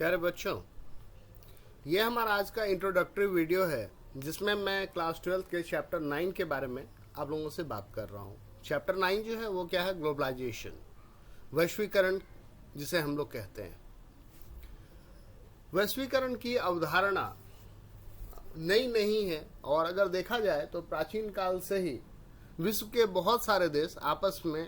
प्यारे बच्चों, ये हमारा आज का इंट्रोडक्टरी वीडियो है जिसमें मैं क्लास 12 के चैप्टर 9 के बारे में आप लोगों से बात कर रहा हूँ। चैप्टर 9 जो है वो क्या है? ग्लोबलाइजेशन, वैश्वीकरण जिसे हम लोग कहते हैं। वैश्वीकरण की अवधारणा नई नहीं है और अगर देखा जाए तो प्राचीन काल से ही विश्व के बहुत सारे देश आपस में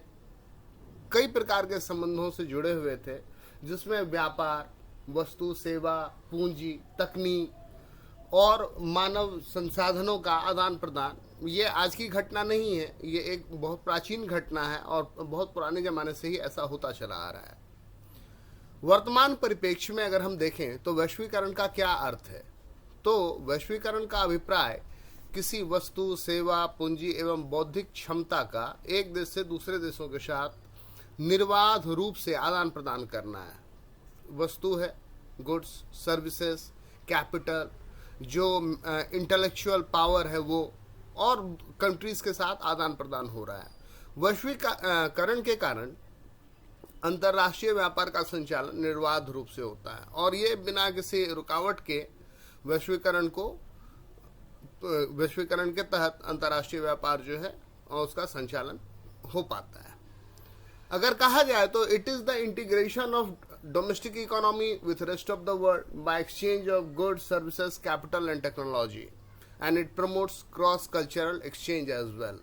कई प्रकार के संबंधों से जुड़े हुए थे, जिसमें व्यापार, वस्तु, सेवा, पूंजी, तकनीक और मानव संसाधनों का आदान प्रदान। ये आज की घटना नहीं है, ये एक बहुत प्राचीन घटना है और बहुत पुराने जमाने से ही ऐसा होता चला आ रहा है। वर्तमान परिप्रेक्ष्य में अगर हम देखें तो वैश्वीकरण का क्या अर्थ है? तो वैश्वीकरण का अभिप्राय किसी वस्तु, सेवा, पूंजी एवं बौद्धिक क्षमता का एक देश से दूसरे देशों के साथ निर्बाध रूप से आदान प्रदान करना है। वस्तु है, गुड्स, सर्विसेज, कैपिटल, जो इंटेलेक्चुअल पावर है वो, और कंट्रीज के साथ आदान प्रदान हो रहा है। वैश्वीकरण के कारण अंतर्राष्ट्रीय व्यापार का संचालन निर्बाध रूप से होता है और ये बिना किसी रुकावट के वैश्वीकरण के तहत अंतर्राष्ट्रीय व्यापार जो है उसका संचालन हो पाता है। अगर कहा जाए तो it is the integration of domestic economy with rest of the world by exchange of goods, services, capital and technology, and it promotes cross cultural exchange as well.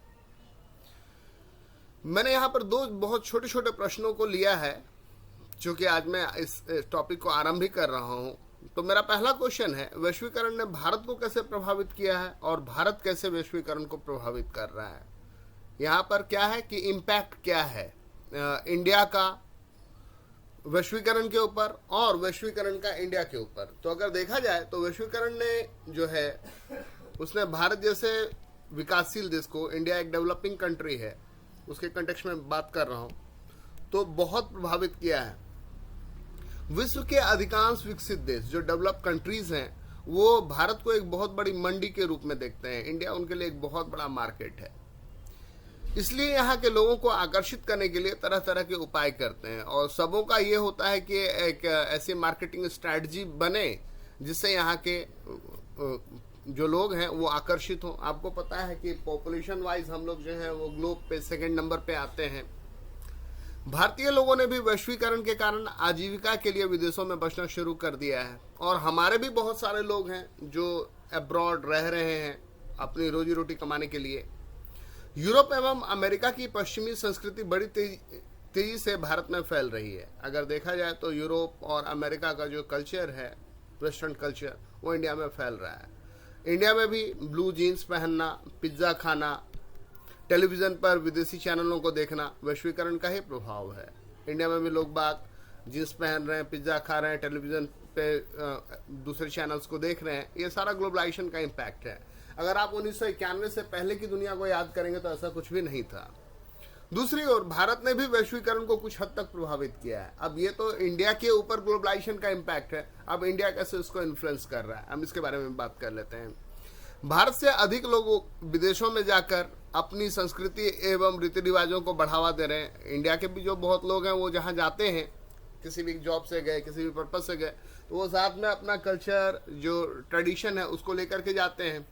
मैंने यहाँ पर दो बहुत छोटे छोटे प्रश्नों को लिया है, चूंकि आज मैं इस टॉपिक को आरंभ ही कर रहा हूँ। तो मेरा पहला क्वेश्चन है, वैश्वीकरण ने भारत को कैसे प्रभावित किया है और भारत कैसे वैश्वीकरण को प्रभावित कर रहा है? यहाँ पर क्या है कि इम्पैक्ट क्या है इंडिया का वैश्वीकरण के ऊपर और वैश्वीकरण का इंडिया के ऊपर। तो अगर देखा जाए तो वैश्वीकरण ने जो है उसने भारत जैसे विकासशील देश को, इंडिया एक डेवलपिंग कंट्री है, उसके कंटेक्स्ट में बात कर रहा हूं, तो बहुत प्रभावित किया है। विश्व के अधिकांश विकसित देश जो डेवलप कंट्रीज हैं वो भारत को एक बहुत बड़ी मंडी के रूप में देखते हैं। इंडिया उनके लिए एक बहुत बड़ा मार्केट है, इसलिए यहाँ के लोगों को आकर्षित करने के लिए तरह तरह के उपाय करते हैं और सबों का ये होता है कि एक ऐसी मार्केटिंग स्ट्रैटेजी बने जिससे यहाँ के जो लोग हैं वो आकर्षित हों। आपको पता है कि पॉपुलेशन वाइज हम लोग जो है वो ग्लोब पे सेकंड नंबर पे आते हैं। भारतीय लोगों ने भी वैश्वीकरण के कारण आजीविका के लिए विदेशों में बसना शुरू कर दिया है और हमारे भी बहुत सारे लोग हैं जो अब्रॉड रह रहे हैं अपनी रोजी रोटी कमाने के लिए। यूरोप एवं अमेरिका की पश्चिमी संस्कृति बड़ी तेजी से भारत में फैल रही है। अगर देखा जाए तो यूरोप और अमेरिका का जो कल्चर है, वेस्टर्न कल्चर, वो इंडिया में फैल रहा है। इंडिया में भी ब्लू जीन्स पहनना, पिज्ज़ा खाना, टेलीविज़न पर विदेशी चैनलों को देखना वैश्वीकरण का ही प्रभाव है। इंडिया में भी लोग बाग जीन्स पहन रहे हैं, पिज्ज़ा खा रहे हैं, टेलीविज़न पे दूसरे चैनल्स को देख रहे हैं। ये सारा ग्लोबलाइजेशन का इम्पैक्ट है। अगर आप 1991 से पहले की दुनिया को याद करेंगे तो ऐसा कुछ भी नहीं था। दूसरी ओर भारत ने भी वैश्वीकरण को कुछ हद तक प्रभावित किया है। अब ये तो इंडिया के ऊपर ग्लोबलाइजेशन का इम्पैक्ट है, अब इंडिया कैसे उसको इन्फ्लुएंस कर रहा है, हम इसके बारे में बात कर लेते हैं। भारत से अधिक लोग विदेशों में जाकर अपनी संस्कृति एवं रीति रिवाजों को बढ़ावा दे रहे हैं। इंडिया के भी जो बहुत लोग हैं वो जहाँ जाते हैं, किसी भी जॉब से गए, किसी भी पर्पज से गए, तो वो साथ में अपना कल्चर, जो ट्रेडिशन है, उसको लेकर के जाते हैं।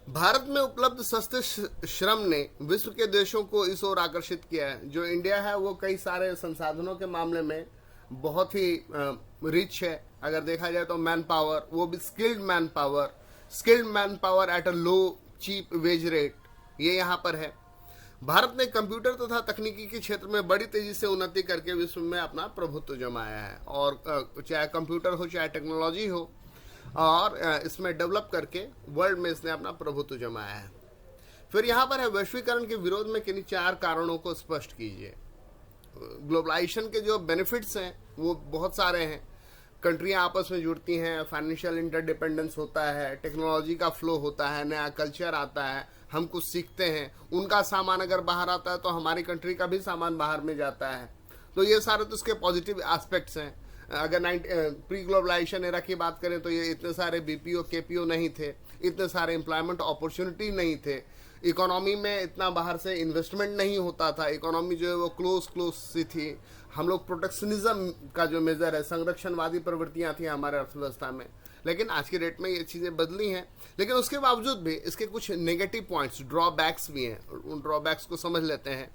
भारत में उपलब्ध सस्ते श्रम ने विश्व के देशों को इस ओर आकर्षित किया है। जो इंडिया है वो कई सारे संसाधनों के मामले में बहुत ही रिच है। अगर देखा जाए तो मैन पावर, वो भी skilled man power at a low cheap wage rate, ये यहाँ पर है। भारत ने कंप्यूटर तथा तकनीकी के क्षेत्र में बड़ी तेजी से उन्नति करके विश्व में अपना प्रभुत्व जमाया है और चाहे कंप्यूटर हो, चाहे टेक्नोलॉजी हो, और इसमें डेवलप करके वर्ल्ड में इसने अपना प्रभुत्व जमाया है। फिर यहाँ पर है वैश्वीकरण के विरोध में किन्हीं 4 कारणों को स्पष्ट कीजिए। ग्लोबलाइजेशन के जो बेनिफिट्स हैं वो बहुत सारे हैं। कंट्रियाँ आपस में जुड़ती हैं, फाइनेंशियल इंटरडिपेंडेंस होता है, टेक्नोलॉजी का फ्लो होता है, नया कल्चर आता है, हम कुछ सीखते हैं, उनका सामान अगर बाहर आता है तो हमारी कंट्री का भी सामान बाहर में जाता है। तो ये सारे तो उसके पॉजिटिव एस्पेक्ट्स हैं। अगर प्री ग्लोबलाइजेशन एरा की बात करें तो ये इतने सारे बीपीओ केपीओ नहीं थे, इतने सारे एम्प्लॉयमेंट अपॉर्चुनिटी नहीं थे, इकोनॉमी में इतना बाहर से इन्वेस्टमेंट नहीं होता था, इकोनॉमी जो है वो क्लोज सी थी। हम लोग प्रोटेक्शनिज्म का जो मेजर है, संरक्षणवादी प्रवृत्तियां थी हमारे अर्थव्यवस्था में, लेकिन आज की डेट में ये चीज़ें बदली हैं। लेकिन उसके बावजूद भी इसके कुछ नेगेटिव पॉइंट्स, ड्रॉबैक्स भी हैं, उन ड्रॉबैक्स को समझ लेते हैं।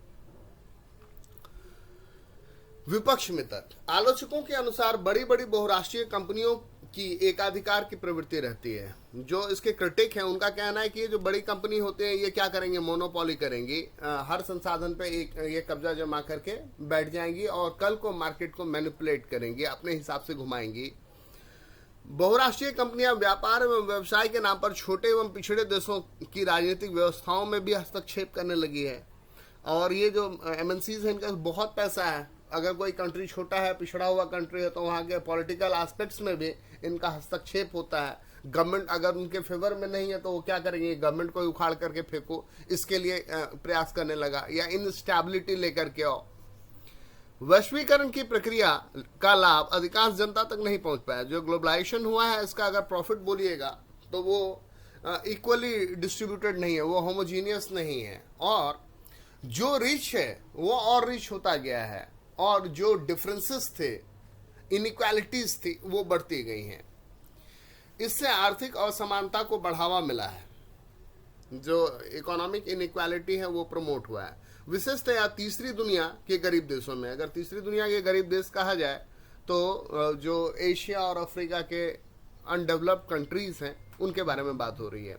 विपक्ष में तर्क। आलोचकों के अनुसार बड़ी बड़ी बहुराष्ट्रीय कंपनियों की एकाधिकार की प्रवृत्ति रहती है। जो इसके क्रिटिक हैं उनका कहना है कि ये जो बड़ी कंपनी होते हैं ये क्या करेंगे, मोनोपोली करेंगी, हर संसाधन पे ये कब्जा जमा करके बैठ जाएंगी और कल को मार्केट को मैनिपुलेट करेंगी, अपने हिसाब से घुमाएंगी। बहुराष्ट्रीय कंपनियां व्यापार एवं व्यवसाय के नाम पर छोटे एवं पिछड़े देशों की राजनीतिक व्यवस्थाओं में भी हस्तक्षेप करने लगी है। और ये जो एमएनसीज है इनका बहुत पैसा है। अगर कोई कंट्री छोटा है, पिछड़ा हुआ कंट्री है, तो वहाँ के पॉलिटिकल एस्पेक्ट्स में भी इनका हस्तक्षेप होता है। गवर्नमेंट अगर उनके फेवर में नहीं है तो वो क्या करेंगे, गवर्नमेंट को उखाड़ करके फेंको, इसके लिए प्रयास करने लगा, या इनस्टेबिलिटी लेकर के आओ। वैश्वीकरण की प्रक्रिया का लाभ अधिकांश जनता तक नहीं पहुंच पाया। जो ग्लोबलाइजेशन हुआ है इसका अगर प्रॉफिट बोलिएगा तो वो इक्वली डिस्ट्रीब्यूटेड नहीं है, वो होमोजीनियस नहीं है, और जो रिच है वो और रिच होता गया है, और जो डिफरेंसेस थे, इनइक्वालिटीज थी, वो बढ़ती गई हैं। इससे आर्थिक असमानता को बढ़ावा मिला है। जो इकोनॉमिक इनइक्वालिटी है वो प्रमोट हुआ है, विशेषतया तीसरी दुनिया के गरीब देशों में। अगर तीसरी दुनिया के गरीब देश कहा जाए तो जो एशिया और अफ्रीका के अनडेवलप्ड कंट्रीज हैं उनके बारे में बात हो रही है।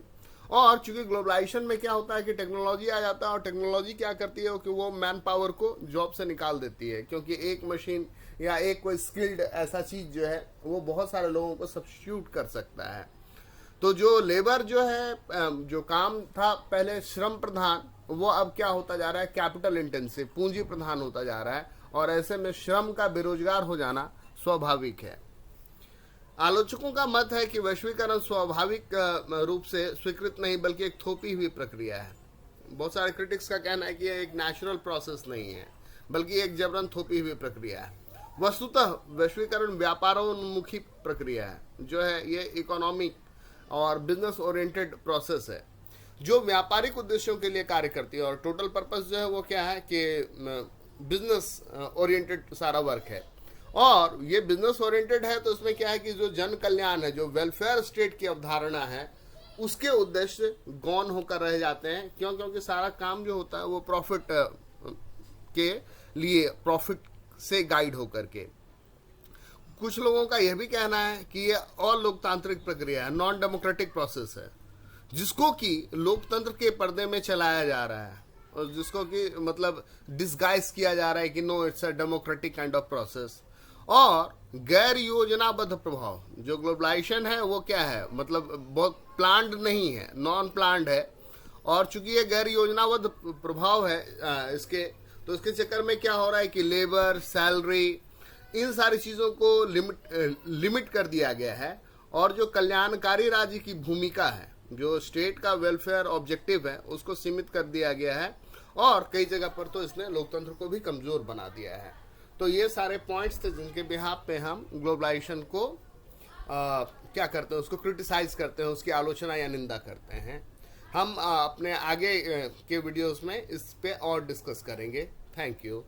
और चूंकि ग्लोबलाइजेशन में क्या होता है कि टेक्नोलॉजी आ जाता है, और टेक्नोलॉजी क्या करती है कि वो मैन पावर को जॉब से निकाल देती है, क्योंकि एक मशीन या एक कोई स्किल्ड ऐसा चीज जो है वो बहुत सारे लोगों को सब्स्टिट्यूट कर सकता है। तो जो लेबर जो है, जो काम था पहले श्रम प्रधान, वो अब क्या होता जा रहा है, कैपिटल इंटेंसिव, पूंजी प्रधान होता जा रहा है, और ऐसे में श्रम का बेरोजगार हो जाना स्वाभाविक है। आलोचकों का मत है कि वैश्वीकरण स्वाभाविक रूप से स्वीकृत नहीं बल्कि एक थोपी हुई प्रक्रिया है। बहुत सारे क्रिटिक्स का कहना है कि यह एक नेचुरल प्रोसेस नहीं है बल्कि एक जबरन थोपी हुई प्रक्रिया है। वस्तुतः वैश्वीकरण व्यापारोन्मुखी प्रक्रिया है, जो है ये इकोनॉमिक और बिजनेस ओरिएंटेड प्रोसेस है जो व्यापारिक उद्देश्यों के लिए कार्य करती है। और टोटल पर्पस जो है वो क्या है कि बिजनेस ओरिएंटेड सारा वर्क है। और ये बिजनेस ओरिएंटेड है तो इसमें क्या है कि जो जन कल्याण है, जो वेलफेयर स्टेट की अवधारणा है, उसके उद्देश्य गौण होकर रह जाते हैं। क्योंकि सारा काम जो होता है वो प्रॉफिट के लिए, प्रॉफिट से गाइड होकर के। कुछ लोगों का यह भी कहना है कि ये और लोकतांत्रिक प्रक्रिया है, नॉन डेमोक्रेटिक प्रोसेस है, जिसको कि लोकतंत्र के पर्दे में चलाया जा रहा है, और जिसको कि मतलब डिस्गाइज किया जा रहा है कि no, it's a democratic kind of process. और गैर योजनाबद्ध प्रभाव, जो ग्लोबलाइजेशन है वो क्या है, मतलब बहुत प्लान्ड नहीं है, नॉन प्लान्ड है। और चूंकि ये गैर योजनाबद्ध प्रभाव है तो इसके चक्कर में क्या हो रहा है कि लेबर, सैलरी, इन सारी चीज़ों को लिमिट कर दिया गया है। और जो कल्याणकारी राज्य की भूमिका है, जो स्टेट का वेलफेयर ऑब्जेक्टिव है, उसको सीमित कर दिया गया है। और कई जगह पर तो इसने लोकतंत्र को भी कमजोर बना दिया है। तो ये सारे पॉइंट्स थे जिनके बिहाफ पे हम ग्लोबलाइजेशन को क्या करते हैं, उसको क्रिटिसाइज करते हैं, उसकी आलोचना या निंदा करते हैं। हम अपने आगे के वीडियोस में इस पे और डिस्कस करेंगे। Thank you.